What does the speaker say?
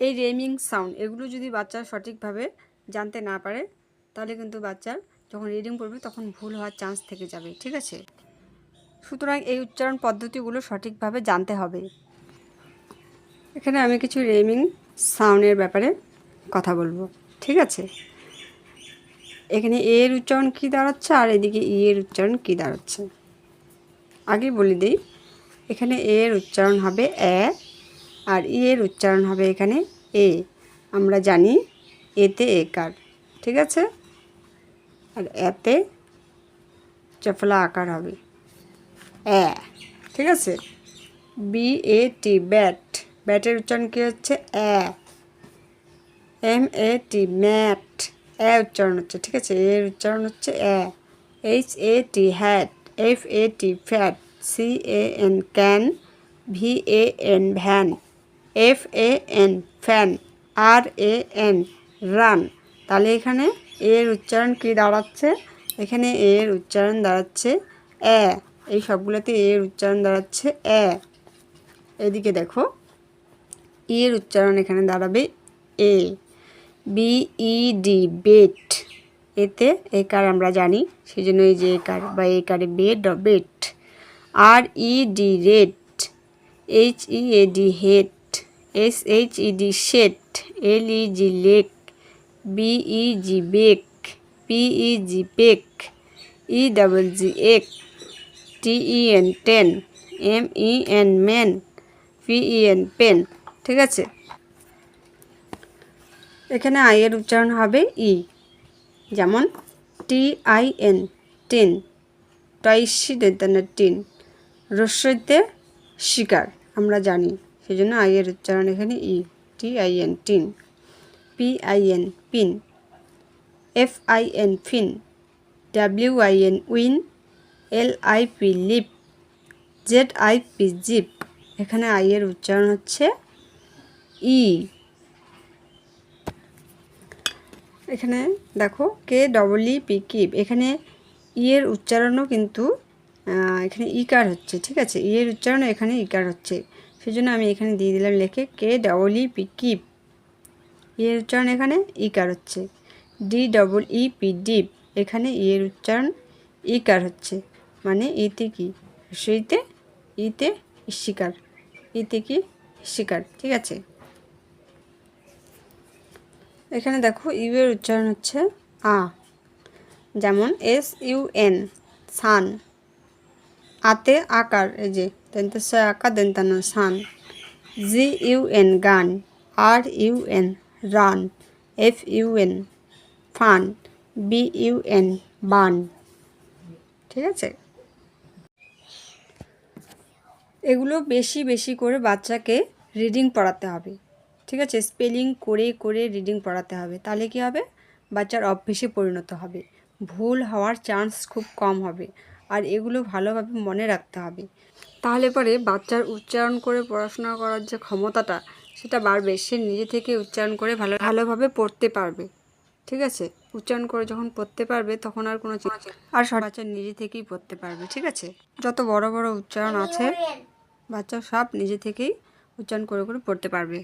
এই রেমিং সাউন্ড এগুলো যদি বাচ্চা সঠিকভাবে জানতে না পারে তাহলে কিন্তু বাচ্চার যখন রিডিং পড়বে তখন ভুল হওয়ার চান্স থেকে যাবে, ঠিক আছে। সুতরাং এই উচ্চারণ পদ্ধতিগুলো সঠিকভাবে জানতে হবে। এখানে আমি কিছু রেমিং সাউন্ডের ব্যাপারে কথা বলবো, ঠিক আছে। এখানে এর উচ্চারণ কী দাঁড়াচ্ছে আর এদিকে ই এর উচ্চারণ কী দাঁড়াচ্ছে আগে বলে দিই। এখানে এর উচ্চারণ হবে এ আর ই এর উচ্চারণ হবে এখানে এ। আমরা জানি এতে একার, ঠিক আছে, আর এতে চফলা আকার হবে এ, ঠিক আছে। বি এ টি ব্যাট, ব্যাটের উচ্চারণ কী হচ্ছে এ। এম এ টি ম্যাট, এ উচ্চারণ হচ্ছে, ঠিক আছে, এর উচ্চারণ হচ্ছে এ। H A T hat, F A T fat, C A N can, V A N van, F A N fan, R A N ran. তাহলে এখানে এর উচ্চারণ কী দাঁড়াচ্ছে, এখানে এর উচ্চারণ দাঁড়াচ্ছে এ। এই সবগুলোতে এর উচ্চারণ দাঁড়াচ্ছে এ। এদিকে দেখো এর উচ্চারণ এখানে দাঁড়াবে এ। বি ই ডি বেট, এতে একার আমরা জানি, সেই জন্য এই যে একার বা একারে বেড বা bet. R E D red, H E A D head, S H E D shed, L E G leg, B E G beg, P E G peg, E double G egg, T E N ten, M E N men, P E N pen, ঠিক আছে। এখানে I এর উচ্চারণ হবে ই, যেমন T I N tin, টয়সি দন্তান্ন টিন, রস্যইতে শিকার আমরা জানি, সেই জন্য আই এর উচ্চারণ এখানে ই। T I N tin, P I N pin, F I N fin, W I N win, L I P lip, Z I P zip. এখানে আই এর উচ্চারণ হচ্ছে ই। এখানে দেখো K double E P keep, এখানে ই এর উচ্চারণও কিন্তু এখানে ইকার হচ্ছে, ঠিক আছে, ই এর উচ্চারণও এখানে ইকার হচ্ছে, সেই জন্য আমি এখানে দিয়ে দিলাম লেখে কে ডবল ই পি কিপ, ই এর উচ্চারণ এখানে ইকার হচ্ছে। D double E P deep, এখানে ই এর উচ্চারণ ইকার হচ্ছে, মানে ইতে কি সেইতে, ইতে শিকার, ইতে কি শিকার, ঠিক আছে। এখানে দেখো ইউ এর উচ্চারণ হচ্ছে আ, যেমন এস ইউ এন সান, আতে আকার, এই যে দেন্তাস আকার দেন্তান্ন সান। জি U N gun, R U N run, F U N fun, B U N bun, ঠিক আছে। এগুলো বেশি বেশি করে বাচ্চাকে রিডিং পড়াতে হবে, ঠিক আছে, স্পেলিং করে করে রিডিং পড়াতে হবে, তাহলে কী হবে, বাচ্চার অভ্যেসে পরিণত হবে, ভুল হওয়ার চান্স খুব কম হবে। আর এগুলো ভালোভাবে মনে রাখতে হবে, তাহলে পরে বাচ্চার উচ্চারণ করে পড়াশোনা করার যে ক্ষমতাটা সেটা বাড়বে, সে নিজে থেকে উচ্চারণ করে ভালোভাবে পড়তে পারবে, ঠিক আছে। উচ্চারণ করে যখন পড়তে পারবে তখন আর কোনো আর বাচ্চা নিজে থেকেই পড়তে পারবে, ঠিক আছে। যত বড় বড় উচ্চারণ আছে বাচ্চা সব নিজে থেকেই উচ্চারণ করে করে পড়তে পারবে।